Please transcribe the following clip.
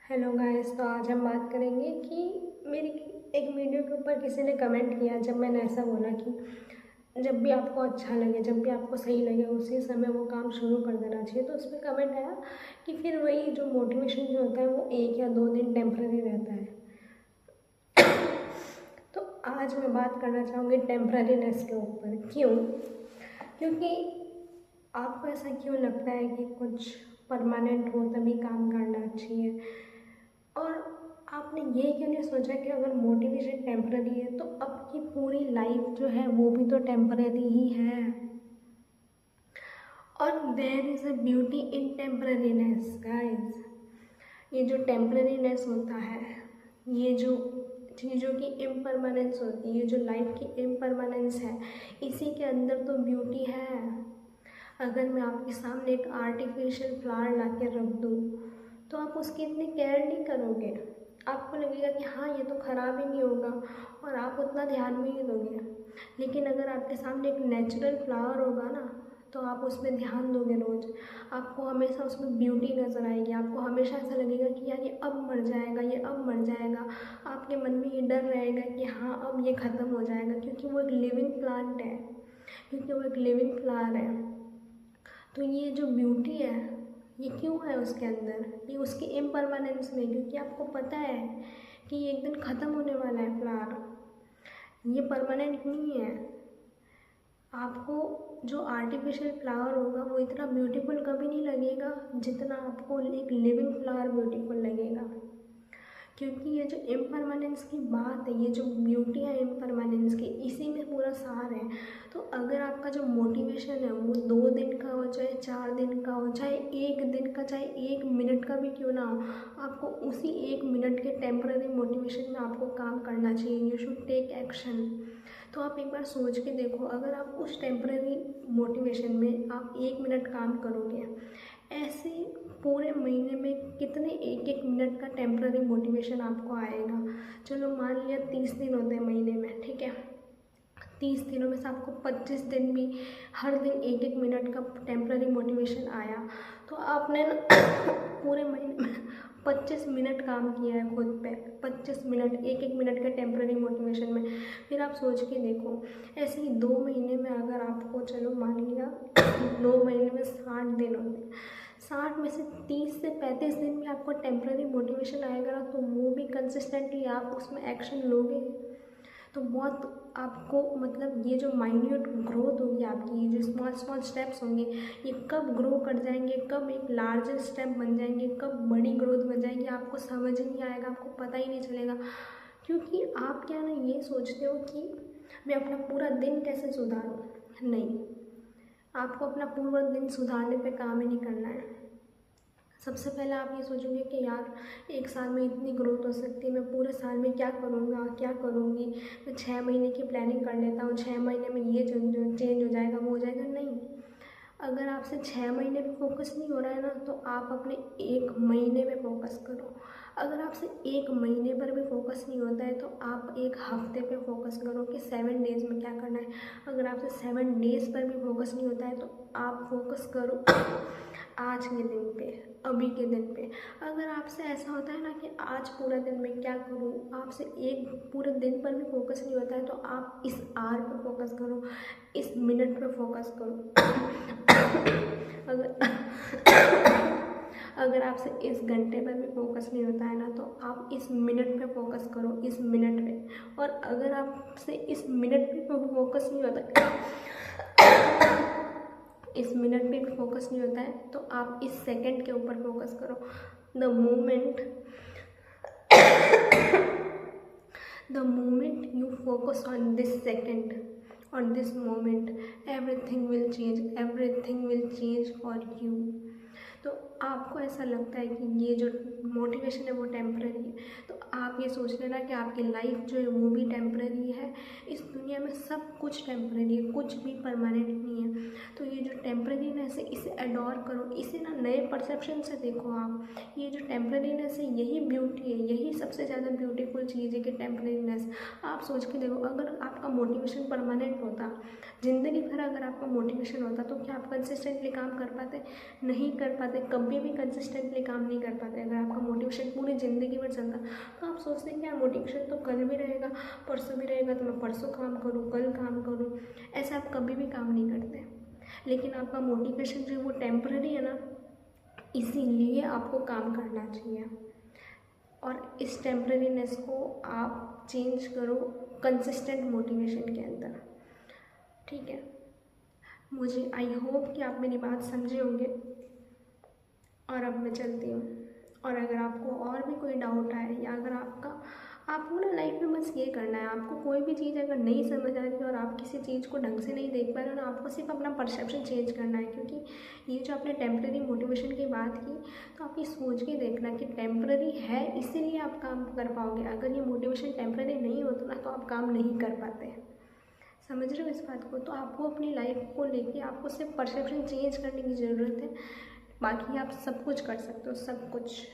Hello guys. तो आज हम बात करेंगे कि मेरी एक वीडियो के ऊपर किसी ने कमेंट किया जब मैंने ऐसा बोला कि जब भी आपको अच्छा लगे, जब भी आपको सही लगे उसी समय वो काम शुरू कर देना चाहिए। तो उसमें कमेंट आया कि फिर वही जो मोटिवेशन जो होता है वो 1 या 2 दिन टेम्पररी रहता है। तो आज मैं बात करना चाहूँगी टेम्पररीनेस के ऊपर। क्यों? क्योंकि आपको ऐसा क्यों लगता है कि कुछ परमानेंट हो तभी काम करना चाहिए? और आपने ये क्यों नहीं सोचा कि अगर मोटिवेशन टेम्पररी है तो आपकी पूरी लाइफ जो है वो भी तो टेम्पररी ही है। और there is a beauty in temporariness guys. ये जो टेम्पररीनेस होता है, ये जो चीज़ों की इम्परमानेंस होती है, ये जो लाइफ की इम्परमानेंस है, इसी के अंदर तो ब्यूटी है। अगर मैं आपके सामने एक आर्टिफिशियल फ्लावर ला के रख दूँ तो आप उसकी इतनी केयर नहीं करोगे। आपको लगेगा कि हाँ ये तो ख़राब ही नहीं होगा और आप उतना ध्यान भी नहीं दोगे। लेकिन अगर आपके सामने एक नेचुरल फ्लावर होगा ना तो आप उसमें ध्यान दोगे रोज़। आपको हमेशा उसमें ब्यूटी नज़र आएगी। आपको हमेशा ऐसा लगेगा कि यार ये अब मर जाएगा, ये अब मर जाएगा। आपके मन में ये डर रहेगा कि हाँ अब ये ख़त्म हो जाएगा, क्योंकि वो एक लिविंग प्लांट है, क्योंकि वो एक लिविंग फ्लावर है। तो ये जो ब्यूटी है ये क्यों है उसके अंदर? ये उसकी इम्परमानेंस में, क्योंकि आपको पता है कि ये एक दिन ख़त्म होने वाला है फ्लावर। ये परमानेंट नहीं है। आपको जो आर्टिफिशियल फ्लावर होगा वो इतना ब्यूटीफुल कभी नहीं लगेगा जितना आपको एक लिविंग फ्लावर ब्यूटीफुल लगेगा। क्योंकि ये जो इम्परमानेंस की बात है, ये जो ब्यूटी है इम्परमानेंस की, इसी में पूरा सार है। तो अगर आपका जो मोटिवेशन है वो 2 दिन का हो, चाहे 4 दिन का हो, चाहे 1 दिन का, चाहे 1 मिनट का भी क्यों ना हो, आपको उसी 1 मिनट के टेम्पररी मोटिवेशन में आपको काम करना चाहिए। You should take action. तो आप एक बार सोच के देखो, अगर आप उस टेम्पररी मोटिवेशन में आप 1 मिनट काम करोगे, ऐसे पूरे महीने में कितने 1-1 मिनट का टेम्पररी मोटिवेशन आपको आएगा। चलो मान लिया 30 दिन होते हैं महीने में, ठीक है। 30 दिनों में से आपको 25 दिन भी हर दिन 1-1 मिनट का टेम्पररी मोटिवेशन आया, तो आपने ना पूरे महीने में 25 मिनट काम किया है खुद पे। 25 मिनट 1-1 मिनट के टेम्पररी मोटिवेशन में। फिर आप सोच के देखो, ऐसे ही 2 महीने में अगर आपको, चलो मान लिया 2 महीने में 60 दिन होते हैं, 60 में से 30 से 35 दिन में आपको टेम्पररी मोटिवेशन आएगा ना, तो वो भी कंसिस्टेंटली आप उसमें एक्शन लोगे तो बहुत आपको, मतलब ये जो माइन्यूट ग्रोथ होगी आपकी, ये जो स्मॉल स्मॉल स्टेप्स होंगे, ये कब ग्रो कर जाएंगे, कब एक लार्जर स्टेप बन जाएंगे, कब बड़ी ग्रोथ बन जाएंगी, आपको समझ ही नहीं आएगा, आपको पता ही नहीं चलेगा। क्योंकि आप क्या ना ये सोचते हो कि मैं अपना पूरा दिन कैसे सुधारूँ। नहीं, आपको अपना पूरा दिन सुधारने पे काम ही नहीं करना है। सबसे पहले आप ये सोचोगे कि यार 1 साल में इतनी ग्रोथ हो सकती है, मैं पूरे साल में क्या करूँगा, क्या करूँगी, मैं 6 महीने की प्लानिंग कर लेता हूँ, 6 महीने में ये चेंज हो जाएगा, वो हो जाएगा। नहीं, अगर आपसे 6 महीने पे फोकस नहीं हो रहा है ना, तो आप अपने 1 महीने में फोकस करो। अगर आपसे 1 महीने पर भी फोकस नहीं होता है तो आप 1 हफ्ते पे फोकस करो कि 7 डेज़ में क्या करना है। अगर आपसे 7 डेज़ पर भी फोकस नहीं होता है तो आप फोकस करो आज के दिन पे, अभी के दिन पे। अगर आपसे ऐसा होता है ना कि आज पूरा दिन मैं क्या करूँ, आपसे एक पूरे दिन पर भी फोकस नहीं होता है तो आप इस आवर पर फोकस करो, इस मिनट पर फोकस करो। अगर अगर आपसे इस घंटे पर भी फोकस नहीं होता है ना, तो आप इस मिनट पे फोकस करो, इस मिनट पे। और अगर आपसे इस मिनट पे फोकस नहीं होता, इस मिनट पे भी फोकस नहीं होता है तो आप इस सेकंड के ऊपर फोकस करो। The moment you focus on this second, on this moment, everything will change for you। तो आपको ऐसा लगता है कि ये जो मोटिवेशन है वो टेम्पररी है, तो आप ये सोच लेना कि आपकी लाइफ जो है वो भी टेम्पररी है। इस दुनिया में सब कुछ टेम्पररी है, कुछ भी परमानेंट नहीं है। तो ये जो टेम्पररीनेस है इसे अडोर करो, इसे ना नए परसेप्शन से देखो आप। ये जो टेम्पररीनेस है यही ब्यूटी है, यही सबसे ज़्यादा ब्यूटीफुल चीज़ है कि टेम्पररीनेस। आप सोच के देखो, अगर आपका मोटिवेशन परमानेंट होता, ज़िंदगी भर अगर आपका मोटिवेशन होता, तो क्या आप कंसिस्टेंटली काम कर पाते? नहीं कर पाते। कभी कभी भी कंसिस्टेंटली काम नहीं कर पाते। अगर आपका मोटिवेशन पूरी ज़िंदगी भर चलता तो आप सोचते हैं कि यार मोटिवेशन तो कल भी रहेगा, परसों भी रहेगा, तो मैं परसों काम करूँ, कल काम करूँ, ऐसा आप कभी भी काम नहीं करते। लेकिन आपका मोटिवेशन जो वो टेम्पररी है ना, इसीलिए आपको काम करना चाहिए। और इस टेम्पररीनेस को आप चेंज करो कंसिस्टेंट मोटिवेशन के अंदर, ठीक है। मुझे आई होप कि आप मेरी बात समझे होंगे। और अब मैं चलती हूँ। और अगर आपको और भी कोई डाउट आए या अगर आपको ना लाइफ में बस ये करना है, आपको कोई भी चीज़ अगर नहीं समझ आ रही है और आप किसी चीज़ को ढंग से नहीं देख पा रहे हो ना, आपको सिर्फ अपना परसेप्शन चेंज करना है। क्योंकि ये जो आपने टेम्प्रेरी मोटिवेशन की बात की, तो आप ये सोच के देखना कि टेम्प्रेरी है, इसीलिए आप काम कर पाओगे। अगर ये मोटिवेशन टेम्प्रेरी नहीं होता ना, तो आप काम नहीं कर पाते। समझ रहे हो इस बात को? तो आपको अपनी लाइफ को लेके आपको सिर्फ परसेप्शन चेंज करने की ज़रूरत है, बाकी आप सब कुछ कर सकते हो, सब कुछ।